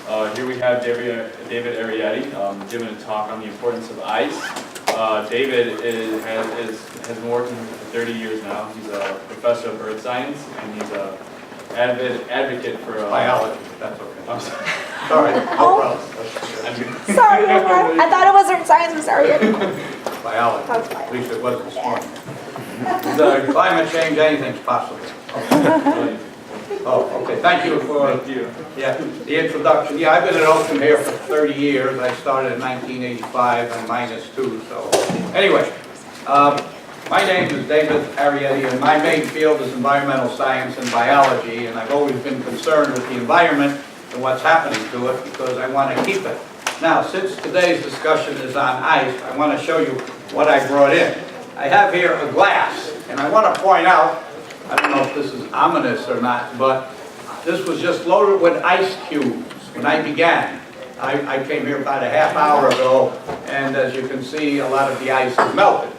Here we have David Arietti giving a talk on the importance of ice. David has been working for 30 years now. He's a professor of earth science, and he's an avid advocate for biology. That's okay. I'm sorry. Sorry, no problem. Sorry, Omar. I thought it was earth science. I'm sorry. Biology. That's fine. At least it wasn't smart. Climate change, anything's possible. Oh, okay. Thank you for the introduction. Yeah, I've been at Oakton here for 30 years. I started in 1985 and -2. So anyway, my name is David Arietti, and my main field is environmental science and biology, and I've always been concerned with the environment and what's happening to it because I want to keep it. Now, since today's discussion is on ice, I want to show you what I brought in. I have here a glass, and I want to point out, I don't know if this is ominous or not, but this was just loaded with ice cubes when I began. I came here about a half hour ago, and as you can see, a lot of the ice is melted.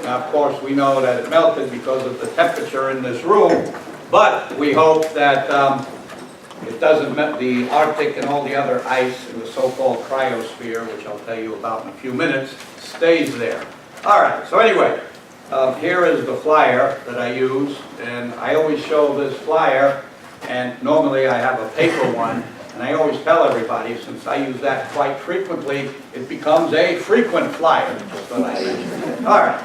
Now, of course, we know that it melted because of the temperature in this room, but we hope that it doesn't melt the Arctic and all the other ice in the so-called cryosphere, which I'll tell you about in a few minutes, stays there. All right, so anyway, here is the flyer that I use, and I always show this flyer, and normally I have a paper one, and I always tell everybody, since I use that quite frequently, it becomes a frequent flyer, just what I mentioned. All right,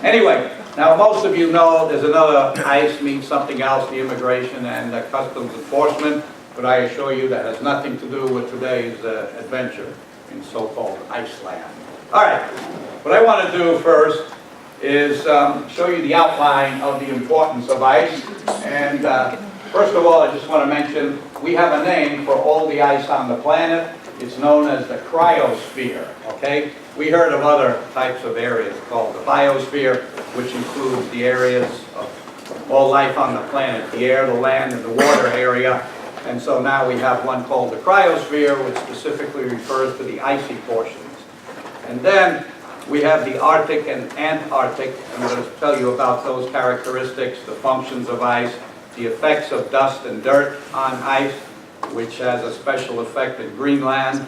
anyway, now most of you know there's another ice means something else, the immigration and customs enforcement, but I assure you that has nothing to do with today's adventure in so-called Iceland. All right, what I want to do first is show you the outline of the importance of ice. And first of all, I just want to mention we have a name for all the ice on the planet. It's known as the cryosphere, okay? We heard of other types of areas called the biosphere, which includes the areas of all life on the planet, the air, the land, and the water area. And so now we have one called the cryosphere, which specifically refers to the icy portions. And then we have the Arctic and Antarctic, and I'm going to tell you about those characteristics, the functions of ice, the effects of dust and dirt on ice, which has a special effect in Greenland,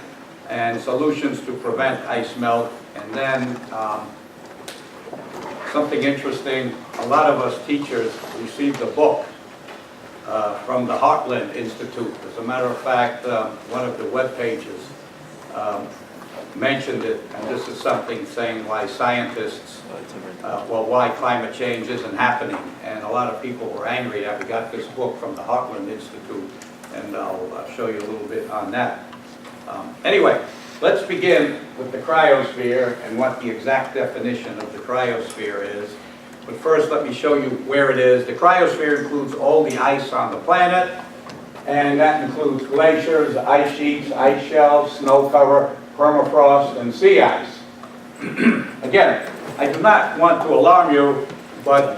and solutions to prevent ice melt. And then something interesting, a lot of us teachers received a book from the Heartland Institute. As a matter of fact, one of the web pages mentioned it, and this is something saying why scientists, why climate change isn't happening. And a lot of people were angry that we got this book from the Heartland Institute, and I'll show you a little bit on that. Anyway, let's begin with the cryosphere and what the exact definition of the cryosphere is. But first, let me show you where it is. The cryosphere includes all the ice on the planet, and that includes glaciers, ice sheets, ice shelves, snow cover, permafrost, and sea ice. Again, I do not want to alarm you, but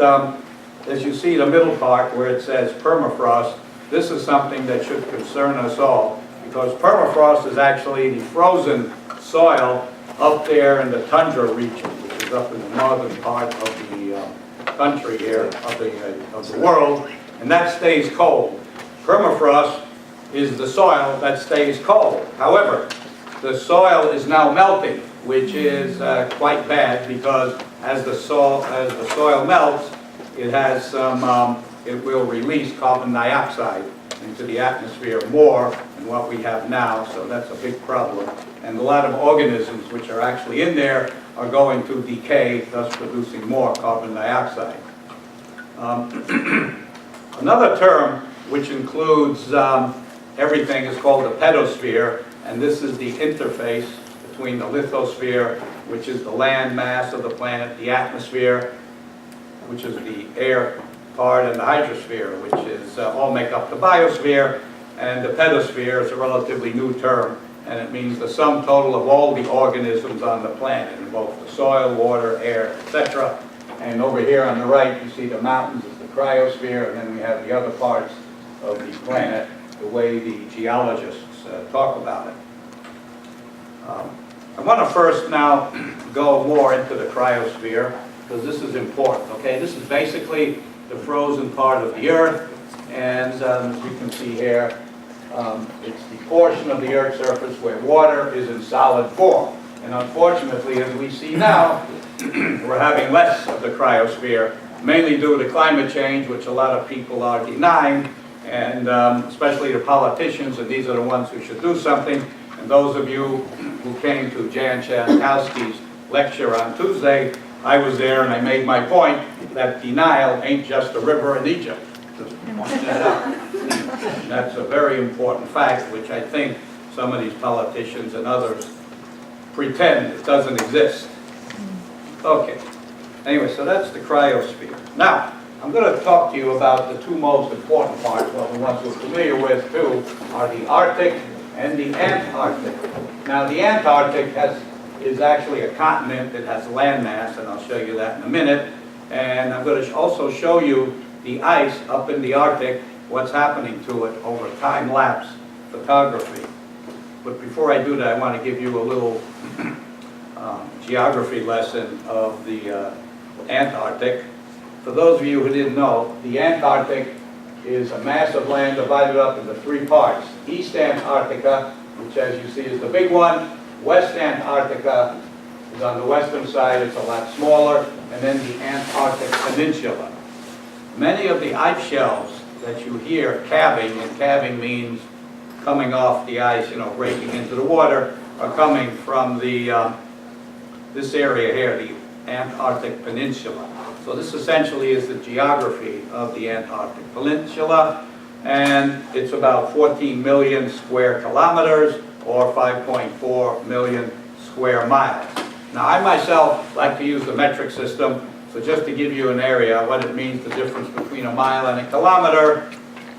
as you see the middle part where it says permafrost, this is something that should concern us all, because permafrost is actually the frozen soil up there in the tundra region, which is up in the northern part of the country here, of the world, and that stays cold. Permafrost is the soil that stays cold. However, the soil is now melting, which is quite bad, because as the soil melts, it has it will release carbon dioxide into the atmosphere more than what we have now, so that's a big problem. And a lot of organisms which are actually in there are going to decay, thus producing more carbon dioxide. Another term which includes everything is called the pedosphere, and this is the interface between the lithosphere, which is the land mass of the planet, the atmosphere, which is the air part, and the hydrosphere, which is all make up the biosphere. And the pedosphere is a relatively new term, and it means the sum total of all the organisms on the planet, in both the soil, water, air, etc. And over here on the right, you see the mountains is the cryosphere, and then we have the other parts of the planet, the way the geologists talk about it. I want to first now go more into the cryosphere, because this is important, okay? This is basically the frozen part of the Earth, and as you can see here, It's the portion of the Earth's surface where water is in solid form. And unfortunately, as we see now, we're having less of the cryosphere, mainly due to climate change, which a lot of people are denying, and especially the politicians, and these are the ones who should do something. And those of you who came to Jan Chankowski's lecture on Tuesday, I was there and I made my point that the Nile ain't just a river in Egypt. Just point that out. That's a very important fact, which I think some of these politicians and others pretend it doesn't exist. Okay. Anyway, so that's the cryosphere. Now, I'm going to talk to you about the two most important parts, well, the ones we're familiar with too, are the Arctic and the Antarctic. Now, the Antarctic is actually a continent that has landmass, and I'll show you that in a minute. And I'm going to also show you the ice up in the Arctic, what's happening to it over time-lapse photography. But before I do that, I want to give you a little geography lesson of the Antarctic. For those of you who didn't know, the Antarctic is a mass of land divided up into three parts. East Antarctica, which as you see is the big one. West Antarctica is on the western side, it's a lot smaller. And then the Antarctic Peninsula. Many of the ice shelves that you hear calving, and calving means coming off the ice, you know, breaking into the water, are coming from the this area here, the Antarctic Peninsula. So this essentially is the geography of the Antarctic Peninsula, and it's about 14 million square kilometers, or 5.4 million square miles. Now, I myself like to use the metric system, so just to give you an area, what it means, the difference between a mile and a kilometer.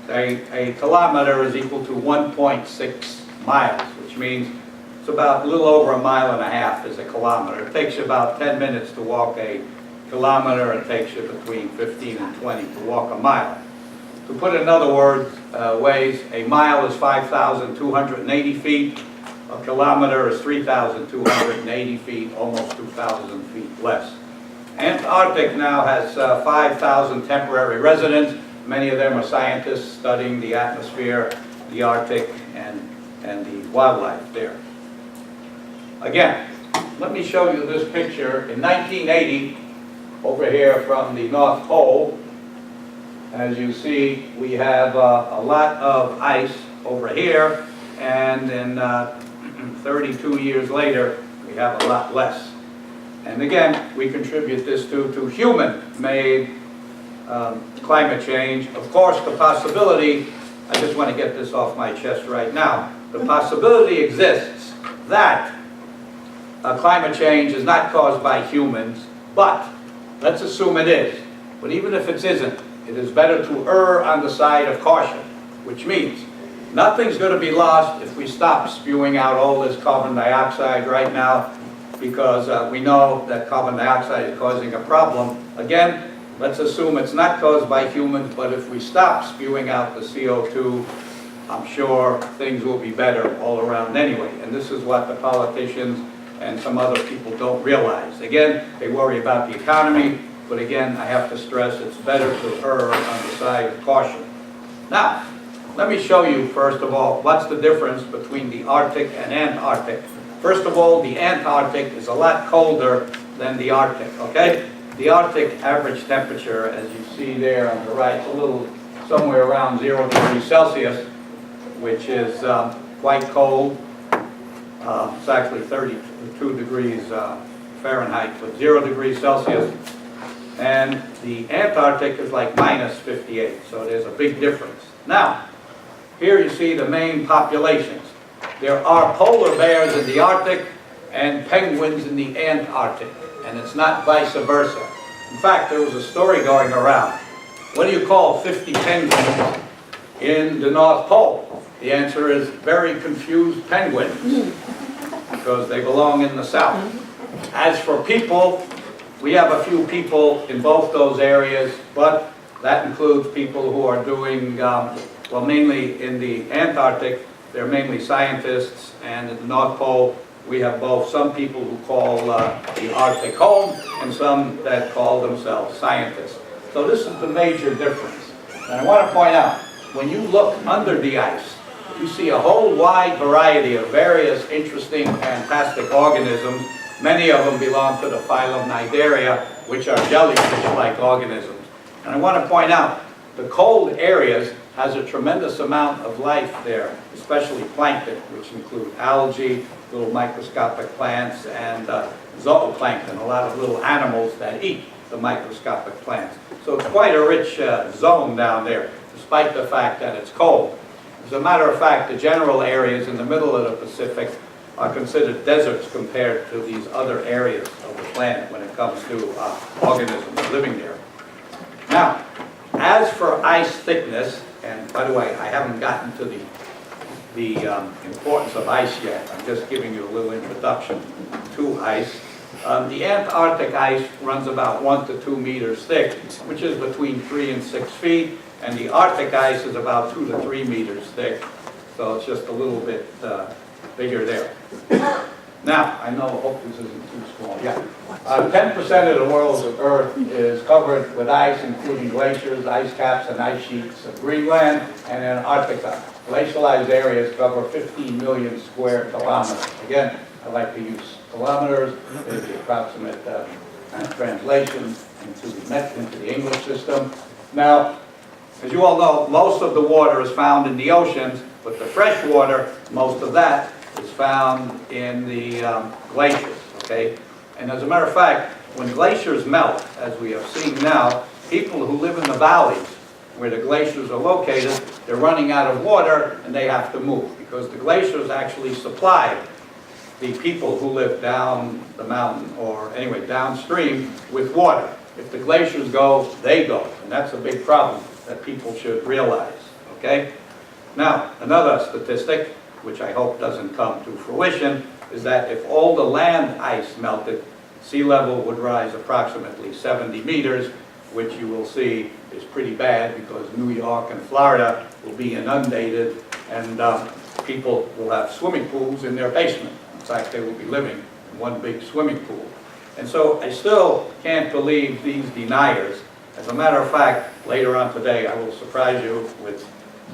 A kilometer is equal to 1.6 miles, which means it's about a little over a mile and a half is a kilometer. It takes you about 10 minutes to walk a kilometer. It takes you between 15 and 20 to walk a mile. To put it in other ways, a mile is 5,280 feet. A kilometer is 3,280 feet, almost 2,000 feet less. Antarctic now has 5,000 temporary residents. Many of them are scientists studying the atmosphere, the Arctic, and the wildlife there. Again, let me show you this picture. In 1980, over here from the North Pole, as you see, we have a lot of ice over here, and then 32 years later, we have a lot less. And again, we contribute this to human-made climate change. Of course, the possibility, I just want to get this off my chest right now, the possibility exists that climate change is not caused by humans, but let's assume it is. But even if it isn't, it is better to err on the side of caution, which means nothing's going to be lost if we stop spewing out all this carbon dioxide right now, because we know that carbon dioxide is causing a problem. Again, let's assume it's not caused by humans, but if we stop spewing out the CO2, I'm sure things will be better all around anyway. And this is what the politicians and some other people don't realize. Again, they worry about the economy, but again, I have to stress it's better to err on the side of caution. Now, let me show you, first of all, what's the difference between the Arctic and Antarctic. First of all, the Antarctic is a lot colder than the Arctic, okay? The Arctic average temperature, as you see there on the right, is a little somewhere around 0 degrees Celsius, which is quite cold. It's actually 32 degrees Fahrenheit, but 0 degrees Celsius. And the Antarctic is like minus 58, so there's a big difference. Now, here you see the main populations. There are polar bears in the Arctic and penguins in the Antarctic, and it's not vice versa. In fact, there was a story going around. What do you call 50 penguins in the North Pole? The answer is very confused penguins, because they belong in the south. As for people, we have a few people in both those areas, but that includes people who are doing, well, mainly in the Antarctic, they're mainly scientists, and in the North Pole, we have both some people who call the Arctic home and some that call themselves scientists. So this is the major difference. And I want to point out, when you look under the ice, you see a whole wide variety of various interesting, fantastic organisms. Many of them belong to the phylum Cnidaria, which are jellyfish-like organisms. And I want to point out, the cold areas has a tremendous amount of life there, especially plankton, which include algae, little microscopic plants, and zooplankton, a lot of little animals that eat the microscopic plants. So it's quite a rich zone down there, despite the fact that it's cold. As a matter of fact, the general areas in the middle of the Pacific are considered deserts compared to these other areas of the planet when it comes to organisms living there. Now, as for ice thickness, and by the way, I haven't gotten to the importance of ice yet. I'm just giving you a little introduction to ice. The Antarctic ice runs about 1 to 2 meters thick, which is between 3 and 6 feet, and the Arctic ice is about 2 to 3 meters thick, so it's just a little bit bigger there. Now, I know, hope this isn't too small. Yeah. 10% of the world's Earth is covered with ice, including glaciers, ice caps, and ice sheets of Greenland and Antarctica. Glacialized areas cover 15 million square kilometers. Again, I like to use kilometers as the approximate translation into the English system. Now, as you all know, most of the water is found in the oceans, but the fresh water, most of that, is found in the glaciers, okay? And as a matter of fact, when glaciers melt, as we have seen now, people who live in the valleys where the glaciers are located, they're running out of water and they have to move because the glaciers actually supply the people who live down the mountain, or anyway, downstream, with water. If the glaciers go, they go, and that's a big problem that people should realize, okay? Now, another statistic, which I hope doesn't come to fruition, is that if all the land ice melted, sea level would rise approximately 70 meters, which you will see is pretty bad because New York and Florida will be inundated and people will have swimming pools in their basement. In fact, they will be living in one big swimming pool. And so I still can't believe these deniers. As a matter of fact, later on today I will surprise you with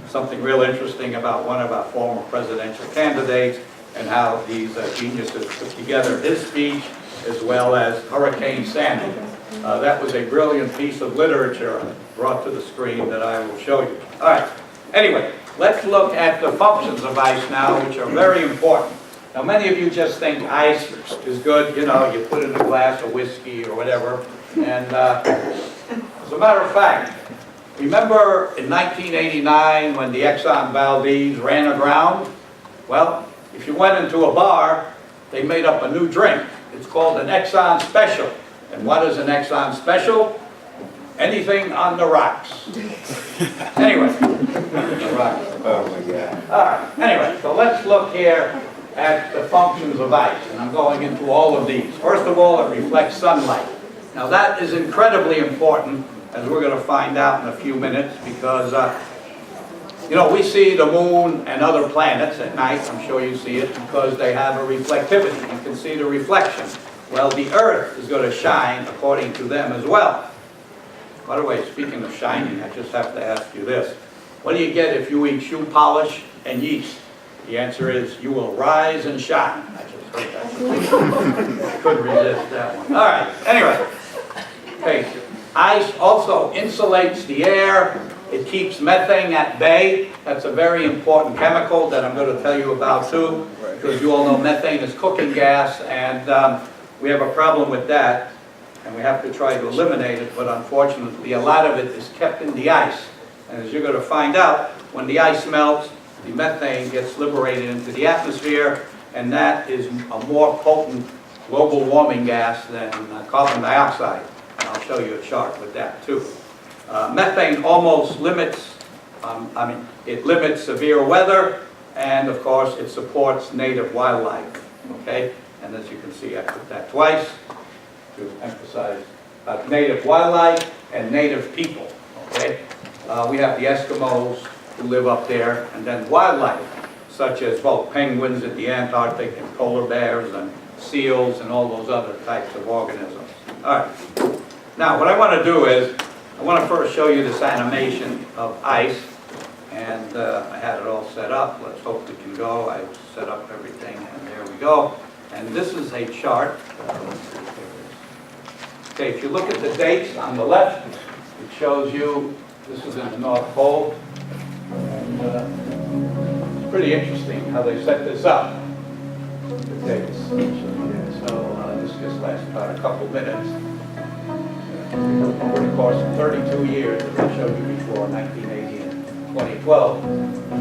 something real interesting about one of our former presidential candidates and how these geniuses put together his speech as well as Hurricane Sandy. That was a brilliant piece of literature brought to the screen that I will show you. All right, anyway, let's look at the functions of ice now, which are very important. Now, many of you just think ice is good, you know, you put in a glass of whiskey or whatever, and as a matter of fact, remember in 1989 when the Exxon Valdez ran aground? Well, if you went into a bar, they made up a new drink. It's called an Exxon Special. And what is an Exxon Special? Anything on the rocks. Anyway, the rocks. Oh my God. All right, anyway, so let's look here at the functions of ice. And I'm going into all of these. First of all, it reflects sunlight. Now that is incredibly important, as we're going to find out in a few minutes, because you know, we see the moon and other planets at night. I'm sure you see it because they have a reflectivity. You can see the reflection. Well, the Earth is going to shine according to them as well. By the way, speaking of shining, I just have to ask you this. What do you get if you eat shoe polish and yeast? The answer is you will rise and shine. I just heard that. I couldn't resist that one. All right, anyway. Okay. Ice also insulates the air. It keeps methane at bay. That's a very important chemical that I'm going to tell you about too, because you all know methane is cooking gas, and we have a problem with that, and we have to try to eliminate it, but unfortunately a lot of it is kept in the ice. And as you're going to find out, when the ice melts, the methane gets liberated into the atmosphere, and that is a more potent global warming gas than carbon dioxide. And I'll show you a chart with that too. Methane almost limits, it limits severe weather, and of course it supports native wildlife, okay? And as you can see, I put that twice to emphasize native wildlife and native people, okay? We have the Eskimos who live up there, and then wildlife, such as both penguins at the Antarctic and polar bears and seals and all those other types of organisms. All right. Now, what I want to do is, I want to first show you this animation of ice, and I had it all set up. Let's hope we can go. I set up everything, and there we go. And this is a chart. Let's see, here it is. Okay, if you look at the dates on the left, it shows you this is in the North Pole. And it's pretty interesting how they set this up. The dates. So this just lasts about a couple minutes. Over the course of 32 years, as I showed you before, 1980 and 2012,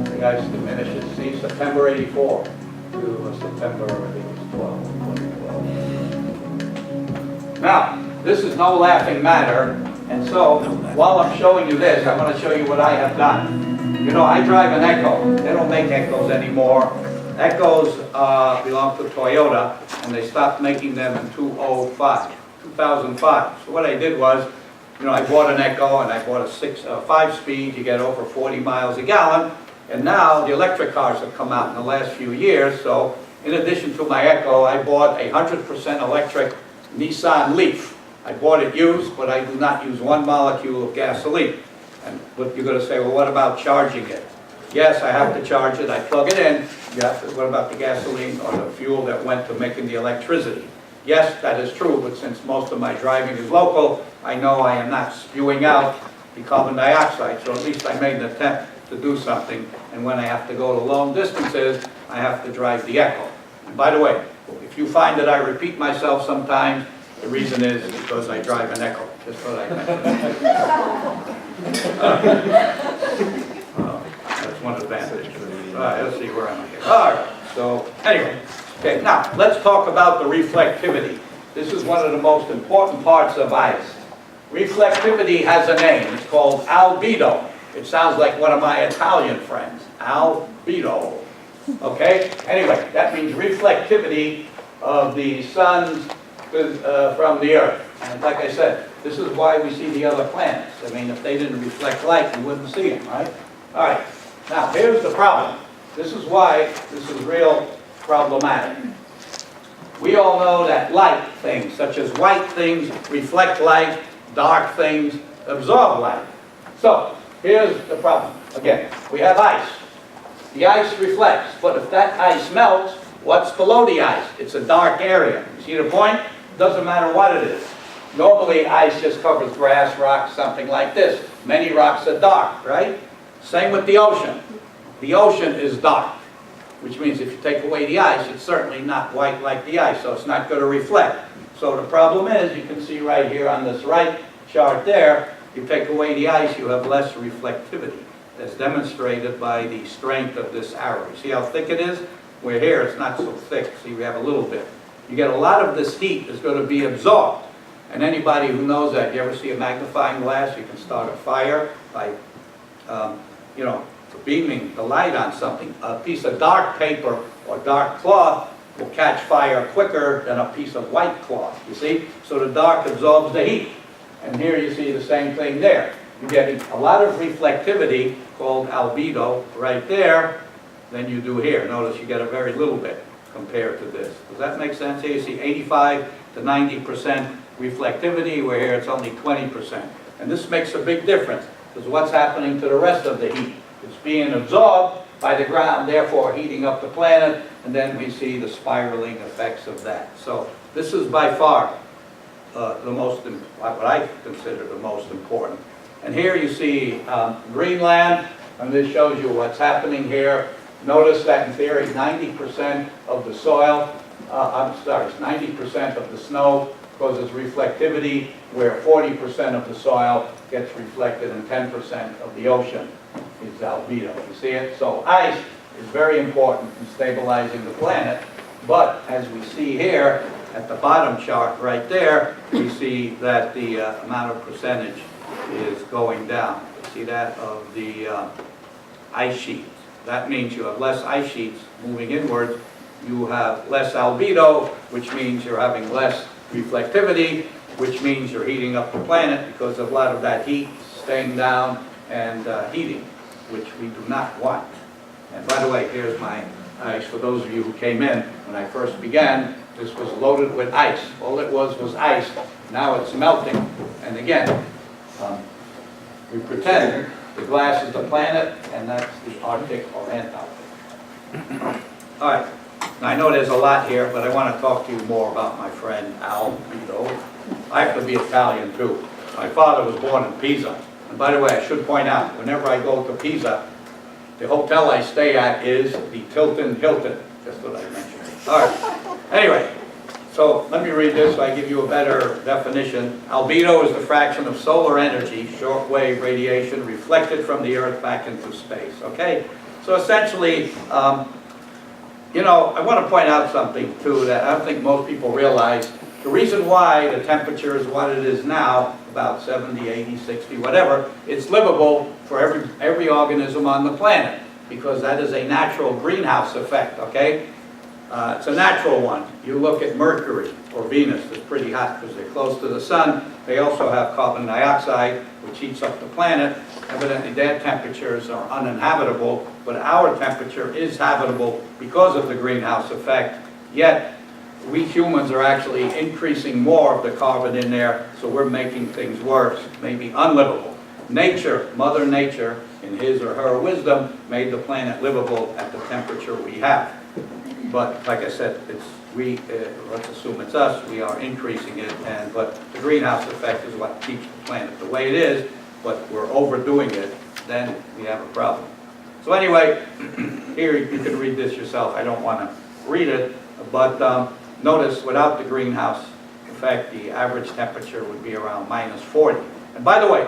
the ice diminishes. See, September 84 to September, I think it was 2012. Now, this is no laughing matter, and so while I'm showing you this, I want to show you what I have done. You know, I drive an Echo. They don't make Echoes anymore. Echoes belong to Toyota, and they stopped making them in 2005. So what I did was, you know, I bought an Echo and I bought a 5-speed. You get over 40 miles a gallon. And now the electric cars have come out in the last few years. So in addition to my Echo, I bought a 100% electric Nissan Leaf. I bought it used, but I do not use one molecule of gasoline. And but you're going to say, well, what about charging it? Yes, I have to charge it. I plug it in. You have to, what about the gasoline or the fuel that went to making the electricity? Yes, that is true, but since most of my driving is local, I know I am not spewing out the carbon dioxide, so at least I made an attempt to do something. And when I have to go to long distances, I have to drive the Echo. And by the way, if you find that I repeat myself sometimes, the reason is because I drive an Echo. Just thought I mentioned. That's one advantage. All right, let's see where am I here. All right, so anyway. Okay, now let's talk about the reflectivity. This is one of the most important parts of ice. Reflectivity has a name. It's called albedo. It sounds like one of my Italian friends. Albedo. Okay? Anyway, that means reflectivity of the sun from the earth. And like I said, this is why we see the other planets. I mean, if they didn't reflect light, we wouldn't see them, right? All right. Now, here's the problem. This is why this is real problematic. We all know that light things, such as white things, reflect light, dark things absorb light. So, here's the problem. Again, we have ice. The ice reflects, but if that ice melts, what's below the ice? It's a dark area. You see the point? Doesn't matter what it is. Normally, ice just covers grass, rocks, something like this. Many rocks are dark, right? Same with the ocean. The ocean is dark, which means if you take away the ice, it's certainly not white like the ice, so it's not going to reflect. So the problem is, you can see right here on this right chart there, you take away the ice, you have less reflectivity. That's demonstrated by the strength of this arrow. You see how thick it is? Where here, it's not so thick. See, we have a little bit. You get a lot of this heat is going to be absorbed. And anybody who knows that, you ever see a magnifying glass, you can start a fire by, you know, beaming the light on something. A piece of dark paper or dark cloth will catch fire quicker than a piece of white cloth, you see? So the dark absorbs the heat. And here you see the same thing there. You're getting a lot of reflectivity, called albedo, right there, than you do here. Notice you get a very little bit compared to this. Does that make sense? Here you see 85 to 90% reflectivity, where here it's only 20%. And this makes a big difference, because what's happening to the rest of the heat? It's being absorbed by the ground, therefore heating up the planet, and then we see the spiraling effects of that. So this is by far what I consider the most important. And here you see Greenland, and this shows you what's happening here. Notice that in theory 90% of the soil, 90% of the snow causes reflectivity, where 40% of the soil gets reflected and 10% of the ocean is albedo. You see it? So ice is very important in stabilizing the planet, but as we see here at the bottom chart right there, we see that the amount of percentage is going down. You see that of the ice sheets. That means you have less ice sheets moving inwards. You have less albedo, which means you're having less reflectivity, which means you're heating up the planet because of a lot of that heat staying down and heating, which we do not want. And by the way, here's my ice. For those of you who came in when I first began, this was loaded with ice. All it was ice. Now it's melting. And again, we pretend The glass is the planet, and that's the Arctic or Antarctic. All right. Now, I know there's a lot here, but I want to talk to you more about my friend Albedo. I have to be Italian, too. My father was born in Pisa. And by the way, I should point out, whenever I go to Pisa, the hotel I stay at is the Hilton. Just what I mentioned. All right. Anyway, so let me read this so I give you a better definition. Albedo is the fraction of solar energy, shortwave radiation, reflected from the Earth back into space. Okay? So essentially, you know, I want to point out something, too, that I don't think most people realize. The reason why the temperature is what it is now, about 70, 80, 60, whatever, it's livable for every organism on the planet, because that is a natural greenhouse effect, okay? It's a natural one. You look at Mercury or Venus, it's pretty hot because they're close to the sun. They also have carbon dioxide, which heats up the planet. Evidently, their temperatures are uninhabitable, but our temperature is habitable because of the greenhouse effect. Yet, we humans are actually increasing more of the carbon in there, so we're making things worse, maybe unlivable. Nature, Mother Nature, in his or her wisdom, made the planet livable at the temperature we have. But like I said, let's assume it's us, we are increasing it, but the greenhouse effect is what keeps the planet the way it is, but we're overdoing it, then we have a problem. So anyway, here you can read this yourself. I don't want to read it, but notice without the greenhouse effect, the average temperature would be around -40. And by the way,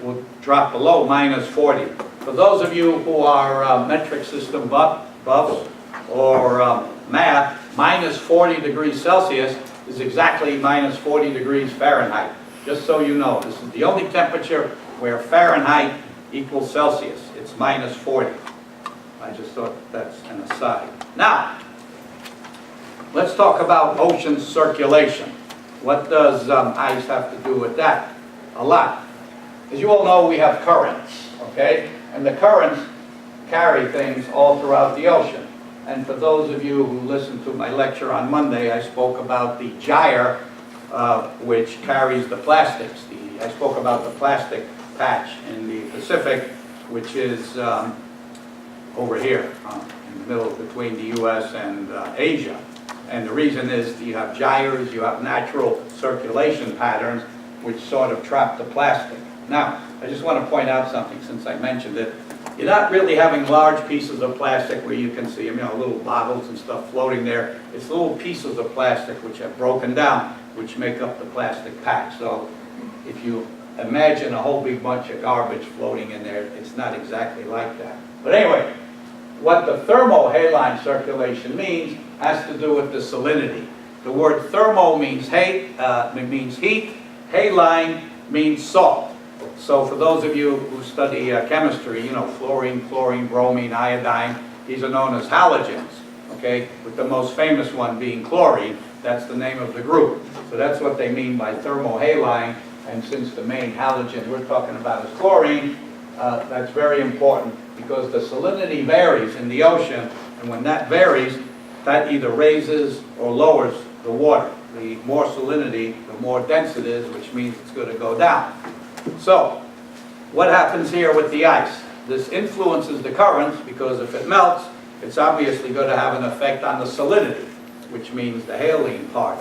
will drop below -40. For those of you who are metric system buffs or math, -40 degrees Celsius is exactly -40 degrees Fahrenheit. Just so you know, this is the only temperature where Fahrenheit equals Celsius. It's -40. I just thought that's an aside. Now, let's talk about ocean circulation. What does ice have to do with that? A lot. As you all know, we have currents, okay? And the currents carry things all throughout the ocean. And for those of you who listened to my lecture on Monday, I spoke about the gyre, which carries the plastics. I spoke about the plastic patch in the Pacific, which is over here, in the middle between the U.S. and Asia. And the reason is you have gyres, you have natural circulation patterns, which sort of trap the plastic. Now, I just want to point out something since I mentioned it. You're not really having large pieces of plastic where you can see them, you know, little bottles and stuff floating there. It's little pieces of plastic which have broken down, which make up the plastic patch. So if you imagine a whole big bunch of garbage floating in there, it's not exactly like that. But anyway, what the thermohaline circulation means has to do with the salinity. The word thermo means heat, haline means salt. So for those of you who study chemistry, you know, fluorine, chlorine, bromine, iodine, these are known as halogens, okay? With the most famous one being chlorine, that's the name of the group. So that's what they mean by thermohaline, and since the main halogen we're talking about is chlorine, that's very important because the salinity varies in the ocean, and when that varies, that either raises or lowers the water. The more salinity, the more dense it is, which means it's going to go down. So, what happens here with the ice? This influences the currents because if it melts, it's obviously going to have an effect on the salinity, which means the haline part,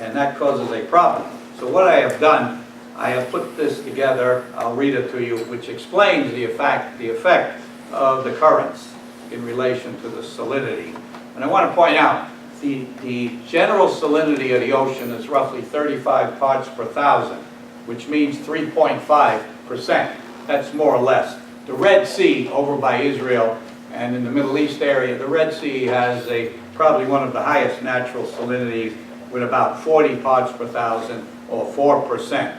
and that causes a problem. So what I have done, I have put this together, I'll read it to you, which explains the effect of the currents in relation to the salinity. And I want to point out, the general salinity of the ocean is roughly 35 parts per thousand, which means 3.5%. That's more or less. The Red Sea over by Israel and in the Middle East area, the Red Sea has probably one of the highest natural salinities with about 40 parts per thousand or 4%.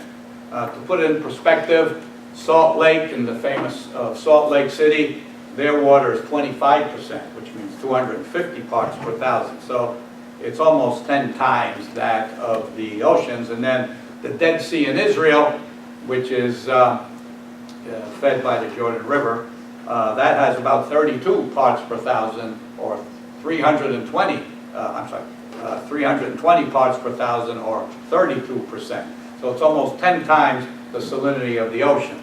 To put it in perspective, Salt Lake, in the famous Salt Lake City, their water is 25%, which means 250 parts per thousand. So it's almost 10 times that of the oceans. And then the Dead Sea in Israel, which is fed by the Jordan River, that has about 32 parts per thousand, or 320 parts per thousand, or 32%. So it's almost 10 times the salinity of the ocean.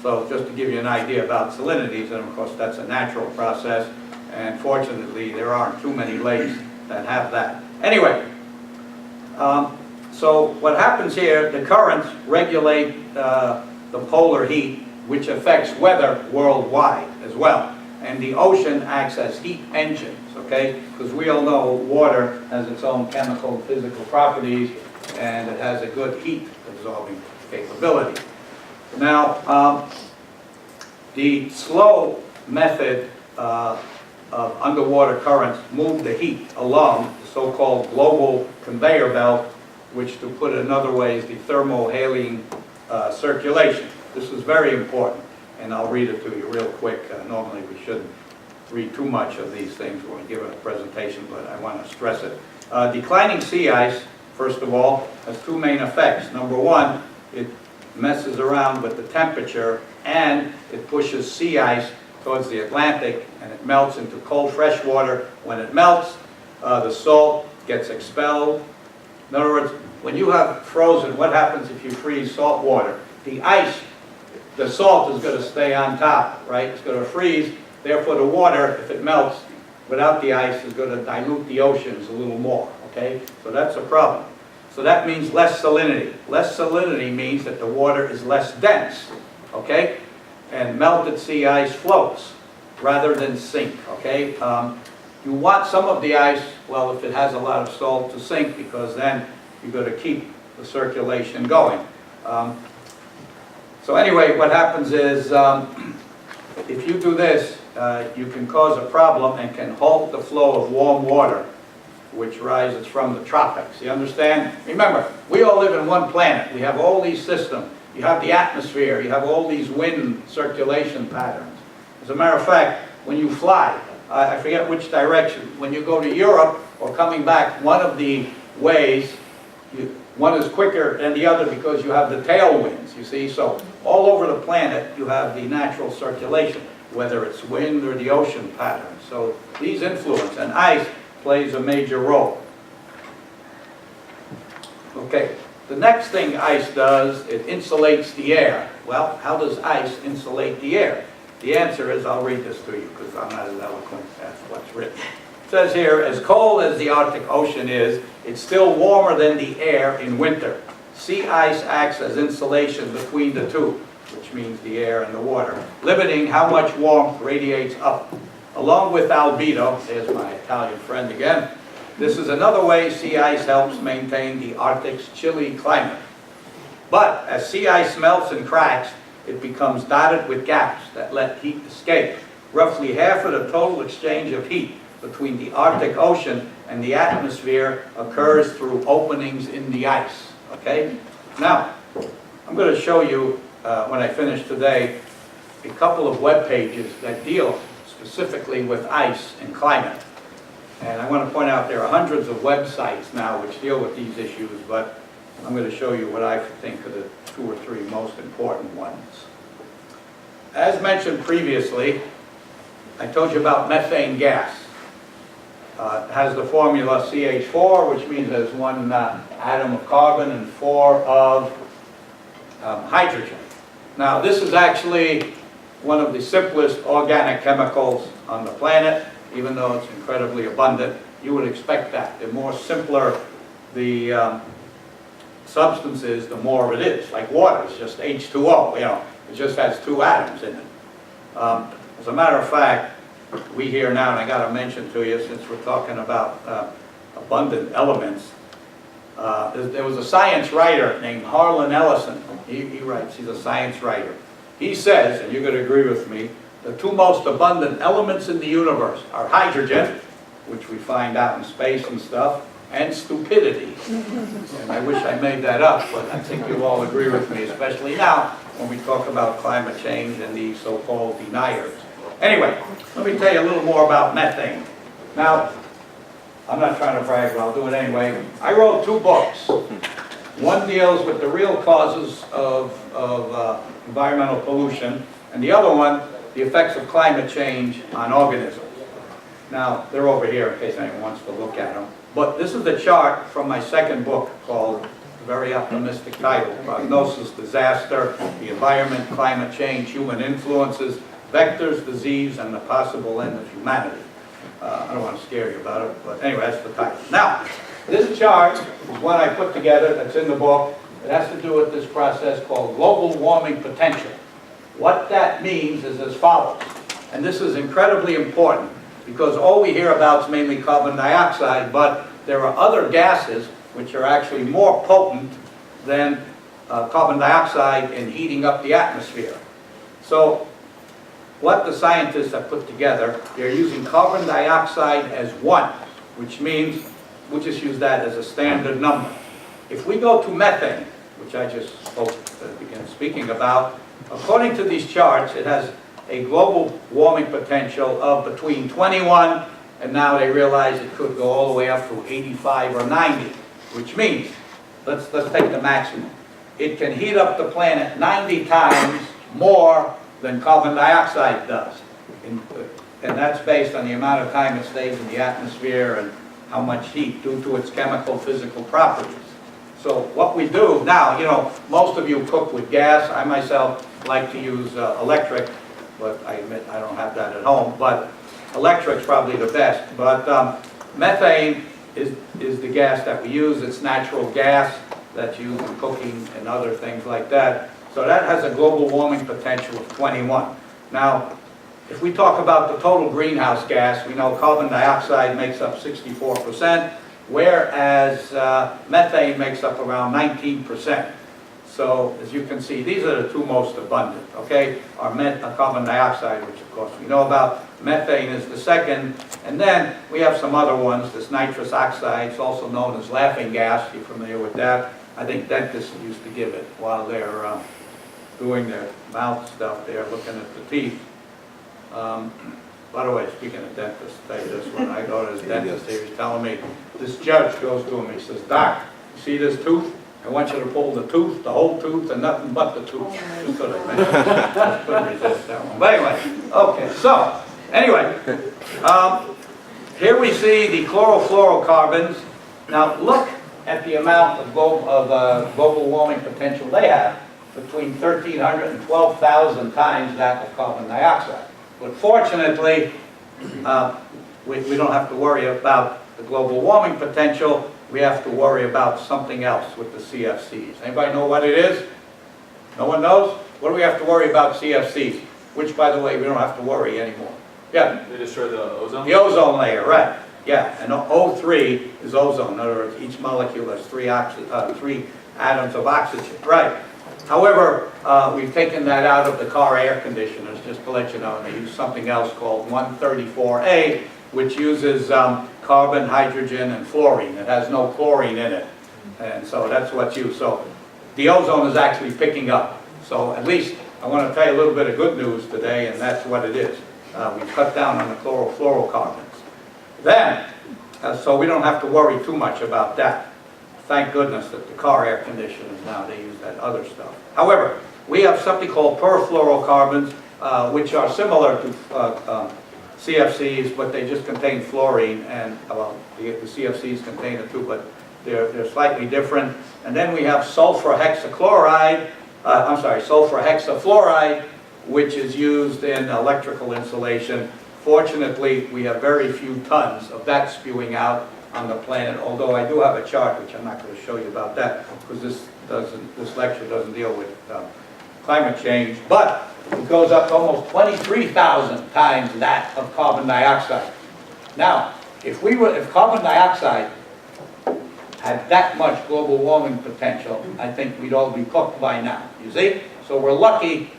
So just to give you an idea about salinities, and of course that's a natural process, and fortunately there aren't too many lakes that have that. Anyway, so what happens here, the currents regulate the polar heat, which affects weather worldwide as well. And the ocean acts as heat engines, okay? Because we all know water has its own chemical and physical properties, and it has a good heat absorbing capability. Now, the slow method of underwater currents move the heat along the so-called global conveyor belt, which, to put it another way, is the thermohaline circulation. This is very important, and I'll read it to you real quick. Normally we shouldn't read too much of these things when we give a presentation, but I want to stress it. Declining sea ice, first of all, has two main effects. Number one, it messes around with the temperature, and it pushes sea ice towards the Atlantic, and it melts into cold fresh water. When it melts, the salt gets expelled. In other words, when you have frozen, what happens if you freeze salt water? The ice, the salt is going to stay on top, right? It's going to freeze. Therefore, the water, if it melts without the ice, is going to dilute the oceans a little more, okay? So that's a problem. So that means less salinity. Less salinity means that the water is less dense, okay? And melted sea ice floats rather than sink, okay? You want some of the ice, well, if it has a lot of salt, to sink, because then you're going to keep the circulation going. So anyway, what happens is, if you do this, you can cause a problem and can halt the flow of warm water, which rises from the tropics. You understand? Remember, we all live in one planet. We have all these systems. You have the atmosphere. You have all these wind circulation patterns. As a matter of fact, when you fly, I forget which direction, when you go to Europe or coming back, one of the ways, one is quicker than the other because you have the tailwinds, you see. So all over the planet, you have the natural circulation, whether it's wind or the ocean pattern. So these influence, and ice plays a major role. Okay, the next thing ice does, it insulates the air. Well, how does ice insulate the air? The answer is, I'll read this to you because I'm not as eloquent as what's written. It says here, as cold as the Arctic Ocean is, it's still warmer than the air in winter. Sea ice acts as insulation between the two, which means the air and the water, limiting how much warmth radiates up. Along with albedo, there's my Italian friend again, this is another way sea ice helps maintain the Arctic's chilly climate. But as sea ice melts and cracks, it becomes dotted with gaps that let heat escape. Roughly half of the total exchange of heat between the Arctic Ocean and the atmosphere occurs through openings in the ice, okay? Now, I'm going to show you, when I finish today, a couple of web pages that deal specifically with ice and climate. And I want to point out there are hundreds of websites now which deal with these issues, but I'm going to show you what I think are the 2 or 3 most important ones. As mentioned previously, I told you about methane gas. It has the formula CH4, which means there's 1 atom of carbon and 4 of hydrogen. Now, this is actually one of the simplest organic chemicals on the planet, even though it's incredibly abundant. You would expect that. The more simpler the substance is, the more it is. Like water, it's just H2O, you know, it just has 2 atoms in it. As a matter of fact, we hear now, and I got to mention to you, since we're talking about abundant elements, there was a science writer named Harlan Ellison. He writes, he's a science writer. He says, and you're going to agree with me, the 2 most abundant elements in the universe are hydrogen, which we find out in space and stuff, and stupidity. And I wish I made that up, but I think you'll all agree with me, especially now when we talk about climate change and these so-called deniers. Anyway, let me tell you a little more about methane. Now, I'm not trying to brag, but I'll do it anyway. I wrote 2 books. One deals with the real causes of environmental pollution, and the other one, the effects of climate change on organisms. Now, they're over here in case anyone wants to look at them. But this is the chart from my second book called very optimistic title. Prognosis, disaster, the environment, climate change, human influences, vectors, disease, and the possible end of humanity. I don't want to scare you about it, but anyway, that's the title. Now, this chart is one I put together that's in the book. It has to do with this process called global warming potential. What that means is as follows, and this is incredibly important because all we hear about is mainly carbon dioxide, but there are other gases which are actually more potent than carbon dioxide in heating up the atmosphere. So what the scientists have put together, they're using carbon dioxide as 1, which means we'll just use that as a standard number. If we go to methane, which I just began speaking about, according to these charts, it has a global warming potential of between 21, and now they realize it could go all the way up to 85 or 90, which means, let's take the maximum. It can heat up the planet 90 times more than carbon dioxide does. And that's based on the amount of time it stays in the atmosphere and how much heat due to its chemical, physical properties. So what we do now, you know, most of you cook with gas. I myself like to use electric, but I admit I don't have that at home. But electric's probably the best. But methane is the gas that we use. It's natural gas that's used in cooking and other things like that. So that has a global warming potential of 21. Now, if we talk about the total greenhouse gas, we know carbon dioxide makes up 64%, whereas methane makes up around 19%. So, as you can see, these are the two most abundant, okay? Our carbon dioxide, which of course we know about. Methane is the second. And then we have some other ones, this nitrous oxide, it's also known as laughing gas. You familiar with that? I think dentists used to give it while they're doing their mouth stuff there, looking at the teeth. By the way, speaking of dentists, I tell you this, when I go to this dentist, he was telling me, this judge goes to him, he says, "Doc, you see this tooth? I want you to pull the tooth, the whole tooth, and nothing but the tooth." Just so I mentioned. I couldn't resist that one. But anyway, okay, so, anyway, here we see the chlorofluorocarbons. Now look at the amount of global warming potential they have, between 1,300 and 12,000 times that of carbon dioxide. But fortunately, we don't have to worry about the global warming potential. We have to worry about something else with the CFCs. Anybody know what it is? No one knows? What do we have to worry about CFCs? Which, by the way, we don't have to worry anymore. Yeah? They destroy the ozone? The ozone layer, right. Yeah, and O3 is ozone. In other words, each molecule has three atoms of oxygen, right. However, we've taken that out of the car air conditioners, just to let you know. They use something else called 134A, which uses carbon, hydrogen, and fluorine. It has no chlorine in it. And so that's what's used. So the ozone is actually picking up. So at least I want to tell you a little bit of good news today, and that's what it is. We've cut down on the chlorofluorocarbons. Then, so we don't have to worry too much about that. Thank goodness that the car air conditioners now, they use that other stuff. However, we have something called perfluorocarbons, which are similar to CFCs, but they just contain fluorine, and well, the CFCs contain it too, but they're slightly different. And then we have sulfur hexafluoride, which is used in electrical insulation. Fortunately, we have very few tons of that spewing out on the planet, although I do have a chart, which I'm not going to show you about that, because this lecture doesn't deal with climate change, but it goes up to almost 23,000 times that of carbon dioxide. Now, if carbon dioxide had that much global warming potential, I think we'd all be cooked by now, you see? So we're lucky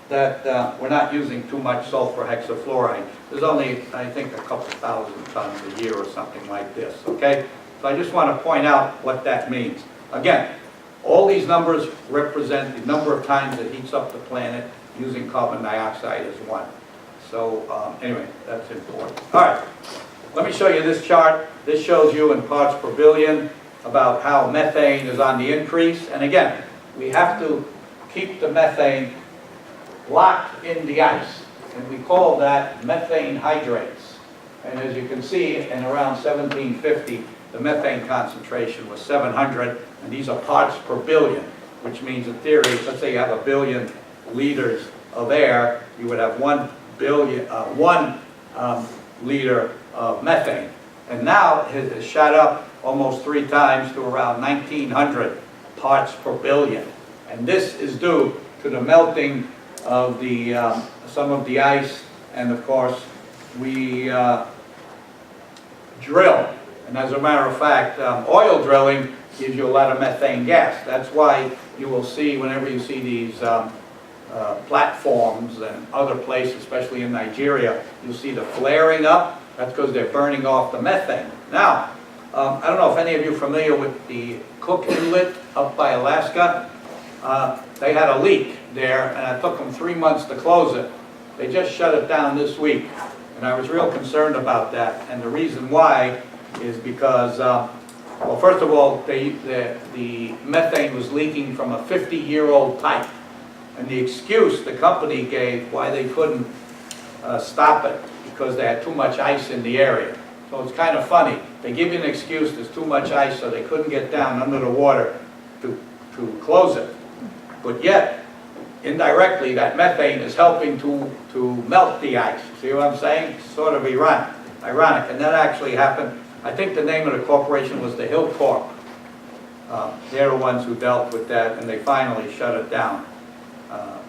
that we're not using too much sulfur hexafluoride. There's only, I think, a couple thousand tons a year or something like this, okay? So I just want to point out what that means. Again, all these numbers represent the number of times it heats up the planet using carbon dioxide as 1. So anyway, that's important. All right, let me show you this chart. This shows you in parts per billion about how methane is on the increase. And again, we have to keep the methane locked in the ice, and we call that methane hydrates. And as you can see, in around 1750, the methane concentration was 700, and these are parts per billion, which means in theory, let's say you have 1 billion liters of air, you would have 1 liter of methane. And now it has shot up almost 3 times to around 1,900 parts per billion. And this is due to the melting of the, some of the ice, and of course we drill. And as a matter of fact, oil drilling gives you a lot of methane gas. That's why you will see, whenever you see these platforms and other places, especially in Nigeria, you'll see the flaring up. That's because they're burning off the methane. Now, I don't know if any of you are familiar with the Cook Inlet up by Alaska. They had a leak there, and it took them 3 months to close it. They just shut it down this week, and I was real concerned about that. And the reason why is because, well, first of all, the methane was leaking from a 50-year-old pipe. And the excuse the company gave why they couldn't stop it, because they had too much ice in the area. So it's kind of funny. They give you an excuse, there's too much ice, so they couldn't get down under the water to close it. But yet, indirectly, that methane is helping to melt the ice. See what I'm saying? It's sort of ironic. And that actually happened. I think the name of the corporation was the Hill Corp. They're the ones who dealt with that, and they finally shut it down,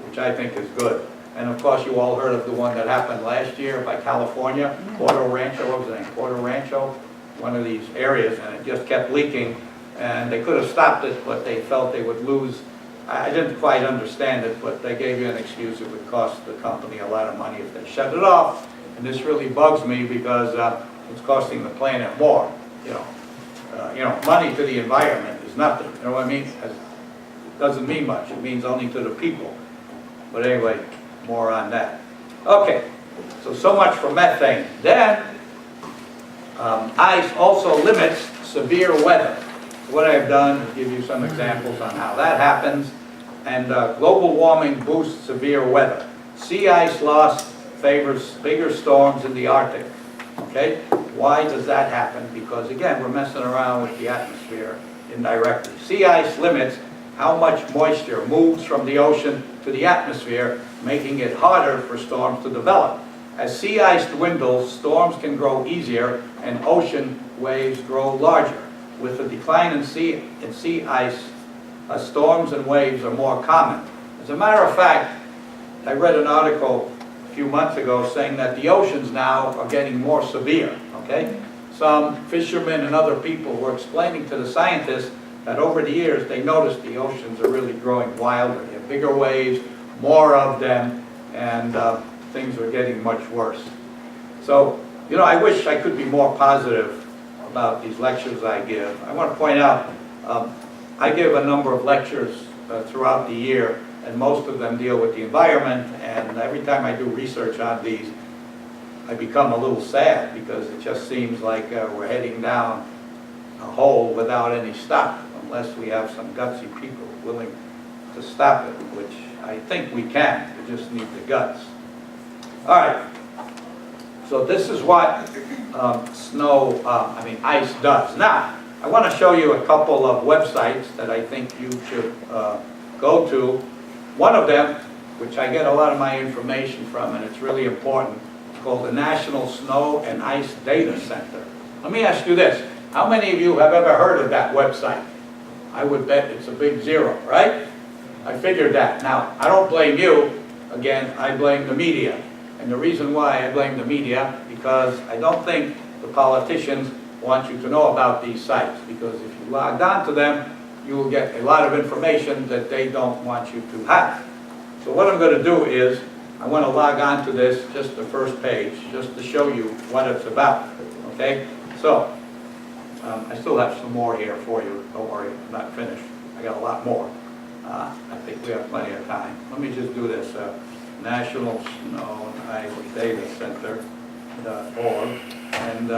which I think is good. And of course, you all heard of the one that happened last year by California, Puerto Rancho, what was the name? Puerto Rancho, one of these areas, and it just kept leaking. And they could have stopped it, but they felt they would lose. I didn't quite understand it, but they gave you an excuse. It would cost the company a lot of money if they shut it off. And this really bugs me because it's costing the planet more. You know, money to the environment is nothing. You know what I mean? It doesn't mean much. It means only to the people. But anyway, more on that. Okay, so much for methane. Then, ice also limits severe weather. What I've done is give you some examples on how that happens. And global warming boosts severe weather. Sea ice loss favors bigger storms in the Arctic. Okay? Why does that happen? Because again, we're messing around with the atmosphere indirectly. Sea ice limits how much moisture moves from the ocean to the atmosphere, making it harder for storms to develop. As sea ice dwindles, storms can grow easier and ocean waves grow larger. With a decline in sea ice, storms and waves are more common. As a matter of fact, I read an article a few months ago saying that the oceans now are getting more severe. Okay? Some fishermen and other people were explaining to the scientists that over the years they noticed the oceans are really growing wilder. They have bigger waves, more of them, and things are getting much worse. So, you know, I wish I could be more positive about these lectures I give. I want to point out, I give a number of lectures throughout the year, and most of them deal with the environment, and every time I do research on these, I become a little sad because it just seems like we're heading down a hole without any stop, unless we have some gutsy people willing to stop it, which I think we can. We just need the guts. All right. So this is what ice does. Now, I want to show you a couple of websites that I think you should go to. One of them, which I get a lot of my information from, and it's really important, is called the National Snow and Ice Data Center. Let me ask you this. How many of you have ever heard of that website? I would bet it's a big zero, right? I figured that. Now, I don't blame you. Again, I blame the media. And the reason why I blame the media, because I don't think the politicians want you to know about these sites. Because if you log on to them, you will get a lot of information that they don't want you to have. So what I'm going to do is, I want to log on to this, just the first page, just to show you what it's about. Okay? So, I still have some more here for you. Don't worry, I'm not finished. I got a lot more. I think we have plenty of time. Let me just do this. National Snow and Ice Data Center.org. And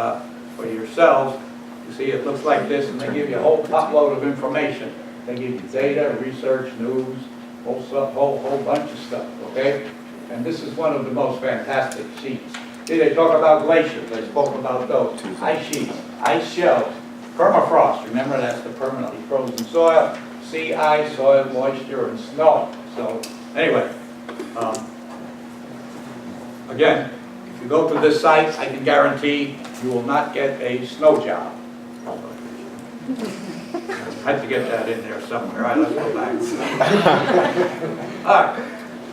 for yourselves, you see it looks like this, and they give you a whole potload of information. They give you data, research, news, whole bunch of stuff, okay? And this is one of the most fantastic sheets. See, they talk about glaciers. I spoke about those. Ice sheets, ice shelves, permafrost. Remember, that's the permanently frozen soil. Sea ice, soil moisture, and snow. So anyway, again, if you go to this site, I can guarantee you will not get a snow job. I had to get that in there somewhere. All right, let's go back. All right,